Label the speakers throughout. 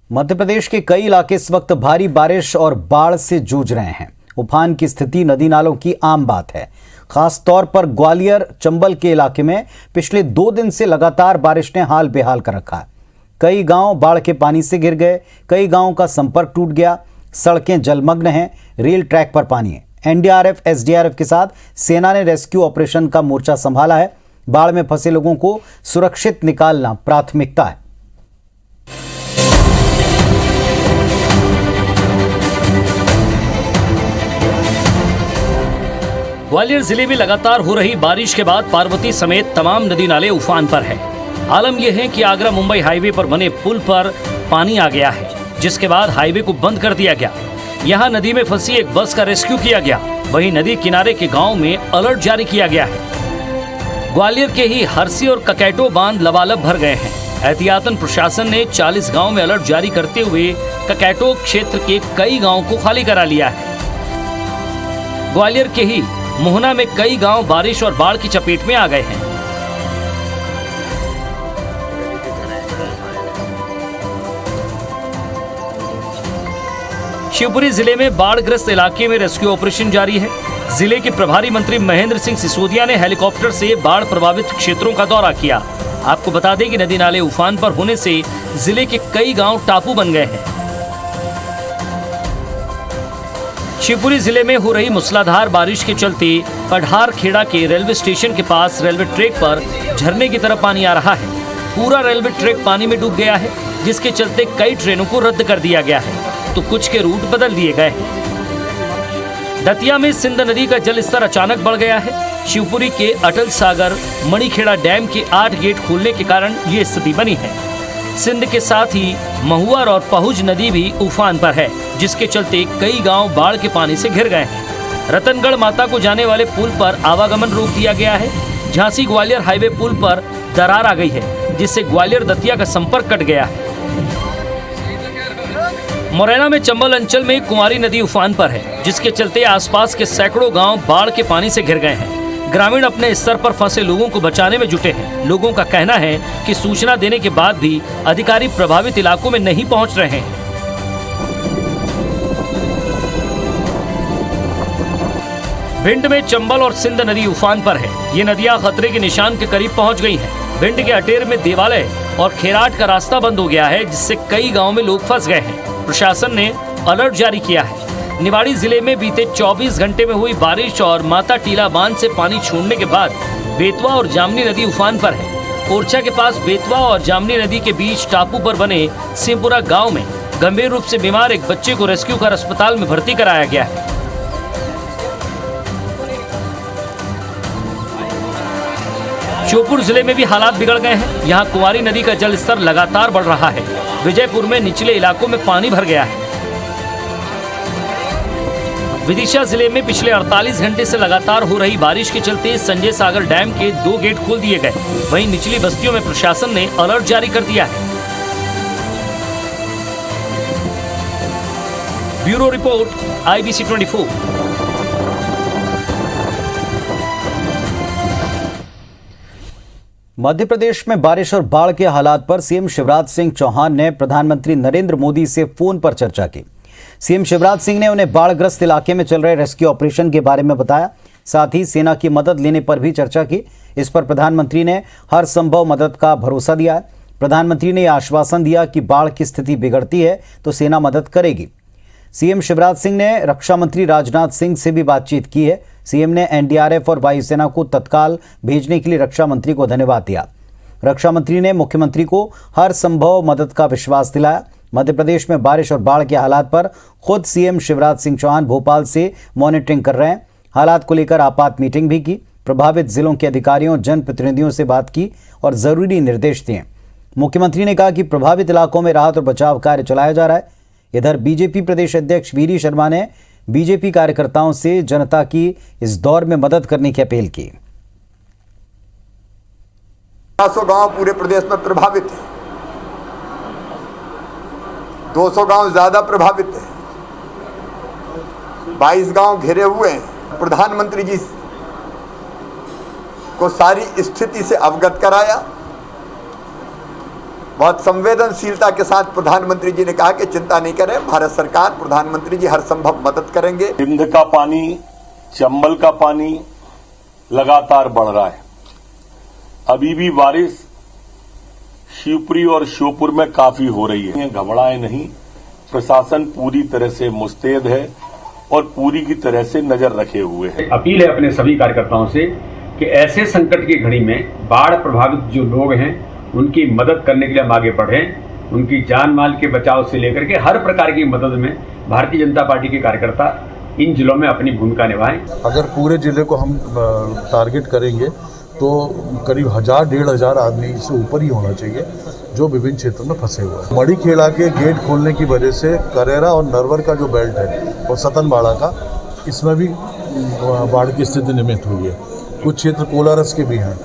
Speaker 1: मध्य प्रदेश के कई इलाके इस वक्त भारी बारिश और बाढ़ से जूझ रहे हैं। उफान की स्थिति नदी नालों की आम बात है। खास तौर पर ग्वालियर चंबल के इलाके में पिछले 2 दिन से लगातार बारिश ने हाल बेहाल कर रखा है। कई गांव बाढ़ के पानी से घिर गए, कई गांवों का संपर्क टूट गया, सड़कें जलमग्न हैं, रेल ट्रैक पर पानी है। एनडीआरएफ, एसडीआरएफ के साथ सेना ने रेस्क्यू ऑपरेशन का मोर्चा संभाला है। बाढ़ में फंसे लोगों को सुरक्षित निकालना प्राथमिकता है।
Speaker 2: ग्वालियर जिले में लगातार हो रही बारिश के बाद पार्वती समेत तमाम नदी नाले उफान पर है। आलम यह है कि आगरा मुंबई हाईवे पर बने पुल पर पानी आ गया है, जिसके बाद हाईवे को बंद कर दिया गया। यहां नदी में फंसी एक बस का रेस्क्यू किया गया। वहीं नदी किनारे के गांव में अलर्ट जारी किया गया है। ग्वालियर के ही हरसी और ककैटो बांध लबालब भर गए हैं। एहतियातन प्रशासन ने 40 गाँव में अलर्ट जारी करते हुए ककैटो क्षेत्र के कई गाँव को खाली करा लिया है। ग्वालियर के ही मोहना में कई गांव बारिश और बाढ़ की चपेट में आ गए हैं। शिवपुरी जिले में बाढ़ग्रस्त इलाके में रेस्क्यू ऑपरेशन जारी है। जिले के प्रभारी मंत्री महेंद्र सिंह सिसोदिया ने हेलीकॉप्टर से बाढ़ प्रभावित क्षेत्रों का दौरा किया। आपको बता दें कि नदी नाले उफान पर होने से जिले के कई गांव टापू बन गए हैं। शिवपुरी जिले में हो रही मूसलाधार बारिश के चलते कढ़ार खेड़ा के रेलवे स्टेशन के पास रेलवे ट्रैक पर झरने की तरफ पानी आ रहा है। पूरा रेलवे ट्रैक पानी में डूब गया है, जिसके चलते कई ट्रेनों को रद्द कर दिया गया है, तो कुछ के रूट बदल दिए गए हैं। दतिया में सिंध नदी का जल स्तर अचानक बढ़ गया है। शिवपुरी के अटल सागर मणिखेड़ा डैम के 8 गेट खोलने के कारण ये स्थिति बनी है। सिंध के साथ ही महुआर और पहुज नदी भी उफान पर है, जिसके चलते कई गांव बाढ़ के पानी से घिर गए हैं। रतनगढ़ माता को जाने वाले पुल पर आवागमन रोक दिया गया है। झांसी ग्वालियर हाईवे पुल पर दरार आ गई है, जिससे ग्वालियर दतिया का संपर्क कट गया है। मुरैना में चंबल अंचल में कुंवारी नदी उफान पर है, जिसके चलते आसपास के सैकड़ों गांव बाढ़ के पानी से घिर गए हैं। ग्रामीण अपने स्तर पर फंसे लोगों को बचाने में जुटे हैं। लोगों का कहना है कि सूचना देने के बाद भी अधिकारी प्रभावित इलाकों में नहीं पहुंच रहे हैं। भिंड में चंबल और सिंध नदी उफान पर है। ये नदियां खतरे के निशान के करीब पहुंच गई हैं। भिंड के अटेर में देवालय और खेराट का रास्ता बंद हो गया है, जिससे कई गाँव में लोग फंस गए हैं। प्रशासन ने अलर्ट जारी किया है। निवाड़ी जिले में बीते 24 घंटे में हुई बारिश और माता टीला बांध से पानी छोड़ने के बाद बेतवा और जामनी नदी उफान पर है। ओरछा के पास बेतवा और जामनी नदी के बीच टापू पर बने सिंहपुरा गांव में गंभीर रूप से बीमार एक बच्चे को रेस्क्यू कर अस्पताल में भर्ती कराया गया है। श्योपुर जिले में भी हालात बिगड़ गए हैं। यहाँ कुंवारी नदी का जल स्तर लगातार बढ़ रहा है। विजयपुर में निचले इलाकों में पानी भर गया है। विदिशा जिले में पिछले 48 घंटे से लगातार हो रही बारिश के चलते संजय सागर डैम के 2 गेट खोल दिए गए। वहीं निचली बस्तियों में प्रशासन ने अलर्ट जारी कर दिया है। Bureau report, IBC 24।
Speaker 1: Madhya Pradesh में बारिश और बाढ़ के हालात पर सीएम शिवराज सिंह चौहान ने प्रधानमंत्री नरेंद्र मोदी से फोन पर चर्चा की। सीएम शिवराज सिंह ने उन्हें बाढ़ग्रस्त इलाके में चल रहे रेस्क्यू ऑपरेशन के बारे में बताया। साथ ही सेना की मदद लेने पर भी चर्चा की। इस पर प्रधानमंत्री ने हर संभव मदद का भरोसा दिया है। प्रधानमंत्री ने आश्वासन दिया कि बाढ़ की स्थिति बिगड़ती है तो सेना मदद करेगी। सीएम शिवराज सिंह ने रक्षा मंत्री राजनाथ सिंह से भी बातचीत की है। सीएम ने एनडीआरएफ और वायुसेना को तत्काल भेजने के लिए रक्षा मंत्री को धन्यवाद दिया। रक्षा मंत्री ने मुख्यमंत्री को हर संभव मदद का विश्वास दिलाया। मध्य प्रदेश में बारिश और बाढ़ के हालात पर खुद सीएम शिवराज सिंह चौहान भोपाल से मॉनिटरिंग कर रहे हैं। हालात को लेकर आपात मीटिंग भी की। प्रभावित जिलों के अधिकारियों, जनप्रतिनिधियों से बात की और जरूरी निर्देश दिए। मुख्यमंत्री ने कहा कि प्रभावित इलाकों में राहत और बचाव कार्य चलाया जा रहा है। इधर बीजेपी प्रदेश अध्यक्ष वीरी शर्मा ने बीजेपी कार्यकर्ताओं से जनता की इस दौर में मदद करने की अपील की।
Speaker 3: 200 गांव पूरे प्रदेश में प्रभावित है। 200 गांव ज्यादा प्रभावित है। 22 गांव घिरे हुए हैं। प्रधानमंत्री जी को सारी स्थिति से अवगत कराया। बहुत संवेदनशीलता के साथ प्रधानमंत्री जी ने कहा कि चिंता नहीं करें, भारत सरकार, प्रधानमंत्री जी हर संभव मदद करेंगे।
Speaker 4: सिंध का पानी, चंबल का पानी लगातार बढ़ रहा है। अभी भी बारिश शिवपुरी और श्योपुर में काफी हो रही है। घबराएं नहीं, प्रशासन पूरी तरह से मुस्तैद है और पूरी की तरह से नजर रखे हुए है।
Speaker 5: अपील है अपने सभी कार्यकर्ताओं से कि ऐसे संकट की घड़ी में बाढ़ प्रभावित जो लोग हैं उनकी मदद करने के लिए हम आगे बढ़ें। उनकी जान माल के बचाव से लेकर के हर प्रकार की मदद में भारतीय जनता पार्टी के कार्यकर्ता इन जिलों में अपनी भूमिका निभाएं।
Speaker 6: अगर पूरे जिले को हम टारगेट करेंगे तो करीब 1000-1500 आदमी इससे ऊपर ही होना चाहिए जो विभिन्न क्षेत्रों में फंसे हुए हैं। मड़ीखेड़ा के गेट खोलने की वजह से करेरा और नरवर का जो बेल्ट है और सतनबाड़ा का, इसमें भी बाढ़ की स्थिति निर्मित हुई है। कुछ क्षेत्र कोलारस के भी हैं।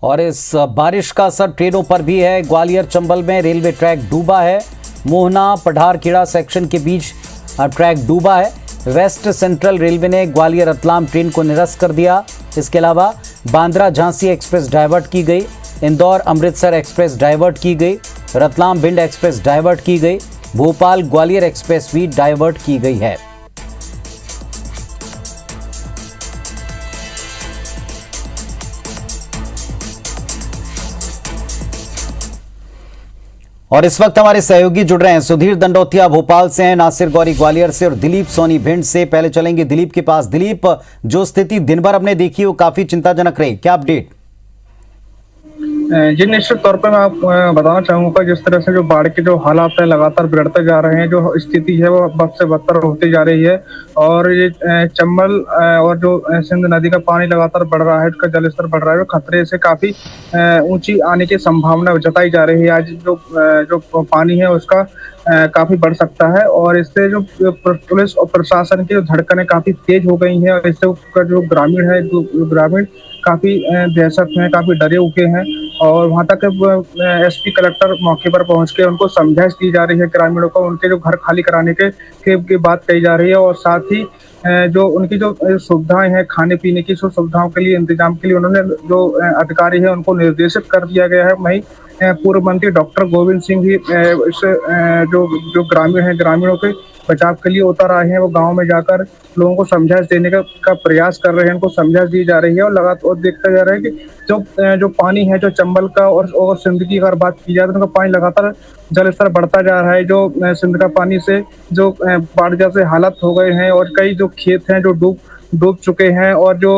Speaker 1: और इस बारिश का असर ट्रेनों पर भी है। ग्वालियर चंबल में रेलवे ट्रैक डूबा है। मोहना पठारखेड़ा सेक्शन के बीच ट्रैक डूबा है। वेस्ट सेंट्रल रेलवे ने ग्वालियर रतलाम ट्रेन को निरस्त कर दिया। इसके अलावा बांद्रा झांसी एक्सप्रेस डाइवर्ट की गई, इंदौर अमृतसर एक्सप्रेस डाइवर्ट की गई, रतलाम भिंड एक्सप्रेस डाइवर्ट की गई, भोपाल ग्वालियर एक्सप्रेस भी डाइवर्ट की गई है। और इस वक्त हमारे सहयोगी जुड़ रहे हैं। सुधीर दंडोतिया भोपाल से हैं, नासिर गौरी ग्वालियर से और दिलीप सोनी भिंड से। पहले चलेंगे दिलीप के पास। दिलीप, जो स्थिति दिन भर हमने देखी वो काफी चिंताजनक रही, क्या अपडेट?
Speaker 7: जी, निश्चित तौर पर मैं आपको बताना चाहूंगा जिस तरह से जो बाढ़ के जो हालात है लगातार बिगड़ते जा रहे हैं, जो स्थिति है वो बद से बदतर होती जा रही है। और ये चंबल और जो सिंध नदी का पानी लगातार बढ़ रहा है, उसका जलस्तर बढ़ रहा है, खतरे से काफी ऊंची आने की संभावना जताई जा रही है। आज जो पानी है उसका काफी बढ़ सकता है और इससे जो पुलिस और प्रशासन की जो धड़कनें काफी तेज हो गई हैं और इससे जो ग्रामीण है, जो ग्रामीण काफी दहशत में, काफी डरे हुए हैं। और वहां तक एसपी कलेक्टर मौके पर पहुंच के उनको समझाइश दी जा रही है ग्रामीणों को, उनके जो घर खाली कराने के बात कही जा रही है। और साथ ही जो उनकी जो सुविधाएं हैं, खाने पीने की सुविधाओं के लिए इंतजाम के लिए उन्होंने जो अधिकारी है उनको निर्देशित कर दिया गया है। वहीं पूर्व मंत्री डॉक्टर गोविंद सिंह भी इस जो ग्रामीण हैं, ग्रामीणों के बचाव के लिए उतर आए हैं। वो गांव में जाकर लोगों को समझाइश देने का प्रयास कर रहे हैं, उनको समझाइश दी जा रही है। और लगातार देखता जा रहा है कि जो पानी है, जो चंबल का और सिंध की अगर बात की जाए तो उनका पानी लगातार जलस्तर बढ़ता जा रहा है। जो सिंध का पानी से जो बाढ़ जैसे हालत हो गए हैं और कई जो खेत हैं जो डूब चुके हैं। और जो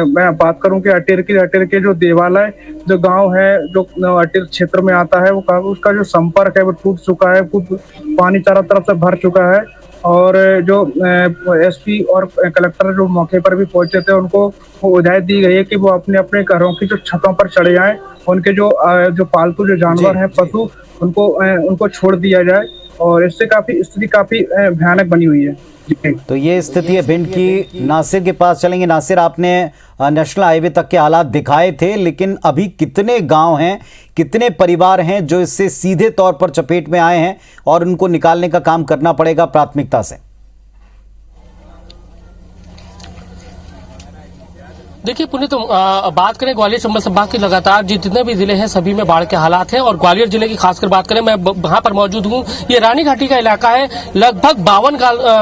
Speaker 7: मैं बात करूं कि अटेर के जो देवालय जो गांव है, जो अटेर क्षेत्र में आता है, वो उसका जो संपर्क है वो टूट चुका है, पानी चारों तरफ से भर चुका है। और जो एसपी और कलेक्टर जो मौके पर भी पहुंचे थे, उनको वो हिदायत दी गई है कि वो अपने अपने घरों की जो छतों पर चढ़े जाएं। उनके जो पालतू जो जानवर हैं, पशु, उनको छोड़ दिया जाए। और इससे स्थिति काफी भयानक बनी हुई है।
Speaker 1: तो ये स्थिति है भिंड की। नासिर के पास चलेंगे। नासिर, आपने नेशनल हाईवे तक के हालात दिखाए थे, लेकिन अभी कितने गांव हैं, कितने परिवार हैं जो इससे सीधे तौर पर चपेट में आए हैं और उनको निकालने का काम करना पड़ेगा प्राथमिकता से?
Speaker 8: देखिए पुनीत, बात करें ग्वालियर चंबल संभाग की, लगातार जितने भी जिले हैं सभी में बाढ़ के हालात हैं। और ग्वालियर जिले की खासकर बात करें, मैं वहां पर मौजूद हूं। ये रानी घाटी का इलाका है। लगभग 52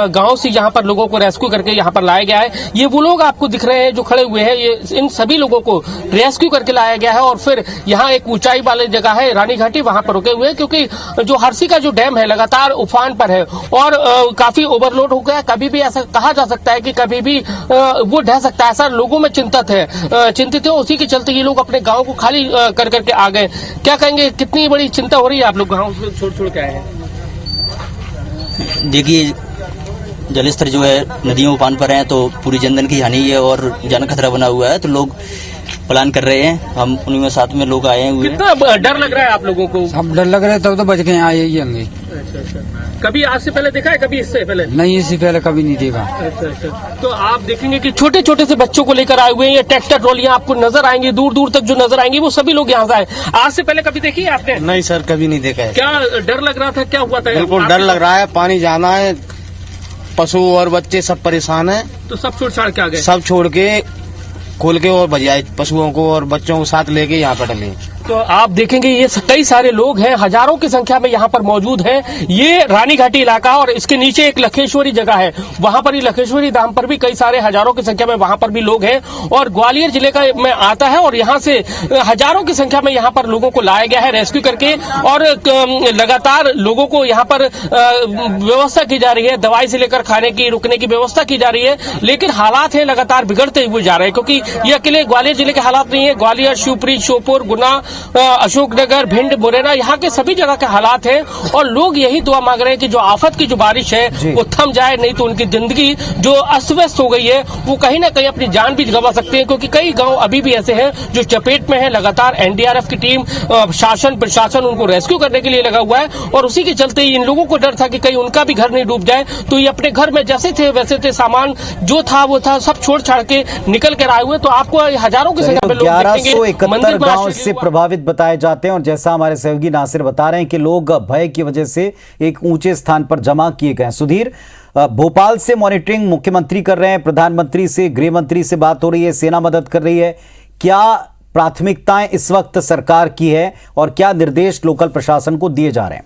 Speaker 8: गांव से यहां पर लोगों को रेस्क्यू करके यहां पर लाया गया है। ये वो लोग आपको दिख रहे हैं जो खड़े हुए हैं, ये इन सभी लोगों को रेस्क्यू करके लाया गया है। और फिर यहाँ एक ऊंचाई वाली जगह है रानी घाटी, वहां पर रुके हुए हैं क्योंकि जो हरसी का जो डैम है लगातार उफान पर है और काफी ओवरलोड हो गया। कभी भी ऐसा कहा जा सकता है कि कभी भी वो ढह सकता है, ऐसा लोगों में चिंतित है। उसी के चलते ये लोग अपने गांव को खाली कर करके आ गए। क्या कहेंगे, कितनी बड़ी चिंता हो रही है? आप लोग गांव छोड़ के आए हैं।
Speaker 9: देखिए, जलस्तर जो है नदियों उफान पर है तो पूरी जनधन की हानि है और जान खतरा बना हुआ है। तो लोग प्लान कर रहे हैं, हम उन्हीं में साथ में लोग आए हुए।
Speaker 8: कितना डर लग रहा है आप लोगों को?
Speaker 10: सब डर लग रहा है, तब तो बच गए आए ही होंगे।
Speaker 8: अच्छा। कभी आज से पहले देखा है? कभी इससे पहले
Speaker 10: नहीं, इससे पहले कभी नहीं देखा।
Speaker 8: अच्छा। तो आप देखेंगे कि छोटे छोटे से बच्चों को लेकर आए हुए हैं। ये ट्रैक्टर ट्रॉलियां आपको नजर आएंगी, दूर दूर तक जो नजर आएंगी वो सभी लोग यहाँ से आए। आज से पहले कभी देखी है आपने?
Speaker 10: नहीं सर, कभी नहीं देखा है।
Speaker 8: क्या डर लग रहा था? क्या हुआ था?
Speaker 10: बिल्कुल डर लग रहा है, पानी जाना है, पशु और बच्चे सब परेशान हैं।
Speaker 8: तो सब छोड़ छाड़ के आ गए?
Speaker 10: सब छोड़ के खोल के और बजाए पशुओं को और बच्चों को साथ लेके यहाँ पर डले।
Speaker 8: तो आप देखेंगे ये कई सारे लोग हैं, हजारों की संख्या में यहाँ पर मौजूद हैं। ये रानी घाटी इलाका और इसके नीचे एक लखेश्वरी जगह है, वहां पर ही लखेश्वरी धाम पर भी कई सारे हजारों की संख्या में वहां पर भी लोग हैं और ग्वालियर जिले का में आता है और यहाँ से हजारों की संख्या में यहाँ पर लोगों को लाया गया है रेस्क्यू करके और लगातार लोगों को यहाँ पर व्यवस्था की जा रही है, दवाई से लेकर खाने की रुकने की व्यवस्था की जा रही है। लेकिन हालात है लगातार बिगड़ते हुए जा रहे हैं, क्योंकि ये अकेले ग्वालियर जिले के हालात नहीं है। ग्वालियर, शिवपुरी, श्योपुर, गुना, अशोकनगर, भिंड, मुरैना, यहाँ के सभी जगह के हालात हैं और लोग यही दुआ मांग रहे हैं कि जो आफत की जो बारिश है वो थम जाए, नहीं तो उनकी जिंदगी जो अस्त व्यस्त हो गई है वो कहीं ना कहीं अपनी जान भी गंवा सकते हैं, क्योंकि कई गांव अभी भी ऐसे हैं जो चपेट में है। लगातार एनडीआरएफ की टीम, शासन प्रशासन उनको रेस्क्यू करने के लिए लगा हुआ है और उसी के चलते इन लोगों को डर था कि कहीं उनका भी घर नहीं डूब जाए, तो ये अपने घर में जैसे थे वैसे थे, सामान जो था वो था, सब छोड़ छाड़ के निकल कर आए हुए। तो आपको हजारों की संख्या में लोग
Speaker 1: 1171 गांव इससे प्रभावित बताए जाते हैं और जैसा हमारे सहयोगी नासिर बता रहे हैं कि लोग भय की वजह से एक ऊंचे स्थान पर जमा किए गए। सुधीर, भोपाल से मॉनिटरिंग मुख्यमंत्री कर रहे हैं, प्रधानमंत्री से, गृह मंत्री से बात हो रही है, सेना मदद कर रही है। क्या प्राथमिकताएं इस वक्त सरकार की है और क्या निर्देश लोकल प्रशासन को दिए जा रहे हैं?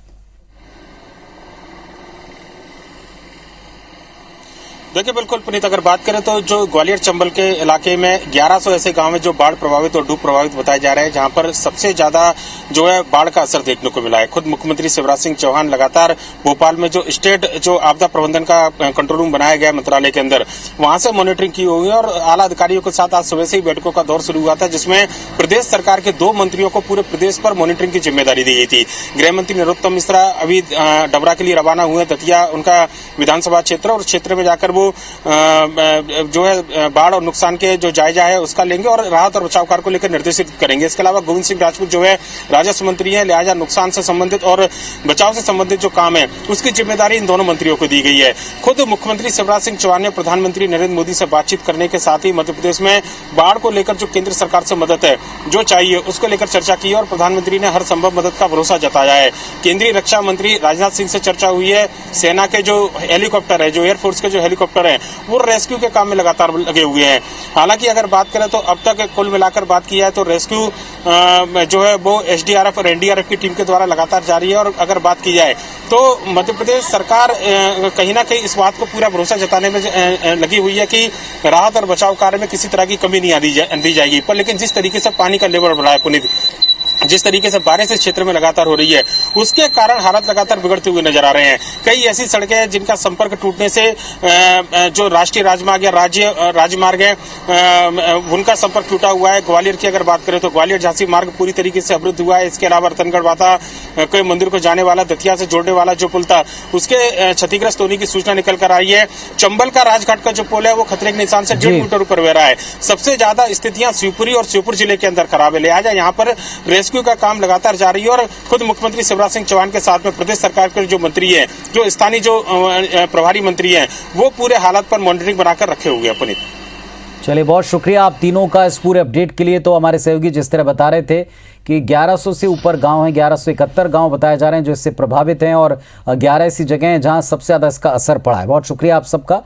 Speaker 11: देखिए बिल्कुल पुनीत, अगर बात करें तो जो ग्वालियर चंबल के इलाके में 1100 ऐसे गांव हैं जो बाढ़ प्रभावित और डूब प्रभावित बताए जा रहे हैं, जहां पर सबसे ज्यादा जो है बाढ़ का असर देखने को मिला है। खुद मुख्यमंत्री शिवराज सिंह चौहान लगातार भोपाल में जो स्टेट जो आपदा प्रबंधन का कंट्रोल रूम बनाया गया मंत्रालय के अंदर, वहां से मॉनिटरिंग की हुई है और आला अधिकारियों के साथ आज सुबह से ही बैठकों का दौर शुरू हुआ था, जिसमें प्रदेश सरकार के 2 मंत्रियों को पूरे प्रदेश पर मॉनिटरिंग की जिम्मेदारी दी गई थी। गृह मंत्री नरोत्तम मिश्रा अभी डबरा के लिए रवाना हुए, दतिया उनका विधानसभा क्षेत्र, और क्षेत्र में जाकर जो है बाढ़ और नुकसान के जो जायजा है उसका लेंगे और राहत और बचाव कार्य को लेकर निर्देशित करेंगे। इसके अलावा गोविंद सिंह राजपूत जो है राजस्व मंत्री है, लिहाजा नुकसान से संबंधित और बचाव से संबंधित जो काम है उसकी जिम्मेदारी इन दोनों मंत्रियों को दी गई है। खुद मुख्यमंत्री शिवराज सिंह चौहान ने प्रधानमंत्री नरेंद्र मोदी से बातचीत करने के साथ ही मध्य प्रदेश में बाढ़ को लेकर जो केंद्र सरकार से मदद है जो चाहिए उसको लेकर चर्चा की और प्रधानमंत्री ने हर संभव मदद का भरोसा जताया है। केंद्रीय रक्षा मंत्री राजनाथ सिंह से चर्चा हुई है। सेना के जो हेलीकॉप्टर है, जो एयरफोर्स के जो हेलीकॉप्टर है, वो रेस्क्यू के काम में लगातार लगे हुए हैं। हालांकि अगर बात करें तो अब तक कुल मिलाकर बात की जाए तो रेस्क्यू जो है वो एसडीआरएफ और एनडीआरएफ की टीम के द्वारा लगातार जारी है। और अगर बात की जाए तो मध्य प्रदेश सरकार कहीं ना कहीं इस बात को पूरा भरोसा जताने में लगी हुई है कि राहत और बचाव कार्य में किसी तरह की कमी नहीं दी जाएगी। पर लेकिन जिस तरीके से पानी का लेवल बढ़ा है पुनीत, जिस तरीके से बारिश इस क्षेत्र में लगातार हो रही है, उसके कारण हालात लगातार बिगड़ते हुए नजर आ रहे हैं। कई ऐसी सड़कें हैं जिनका संपर्क टूटने से जो राष्ट्रीय राजमार्ग या राज्य राजमार्ग है उनका संपर्क टूटा हुआ है। ग्वालियर की अगर बात करें तो ग्वालियर झांसी मार्ग पूरी तरीके से अवरुद्ध हुआ है। इसके अलावा रतनगढ़ वाता कोई मंदिर को जाने वाला, दतिया से जोड़ने वाला जो पुल था उसके क्षतिग्रस्त होने की सूचना निकल कर आई है। चंबल का राजघाट का जो पुल है वो खतरे के निशान से 1.5 मीटर ऊपर बह रहा है। सबसे ज्यादा स्थितियां शिवपुरी और श्योपुर जिले के अंदर खराब है, लिहाजा यहाँ पर रेस्क्यू का काम लगातार जारी है। और खुद मुख्यमंत्री शिवराज सिंह चौहान के साथ में प्रदेश सरकार के जो मंत्री हैं, जो स्थानीय जो प्रभारी मंत्री हैं, वो पूरे हालात पर मॉनिटरिंग बनाकर रखे हुए हैं। पुनीत,
Speaker 1: चलिए बहुत शुक्रिया आप तीनों का इस पूरे अपडेट के लिए। तो हमारे सहयोगी जिस तरह बता रहे थे कि 1100 से ऊपर गांव हैं, 1171 गांव बताए जा रहे हैं जो इससे प्रभावित हैं और 11 ऐसी जगह हैं जहां सबसे ज्यादा इसका असर पड़ा है। बहुत शुक्रिया आप सबका।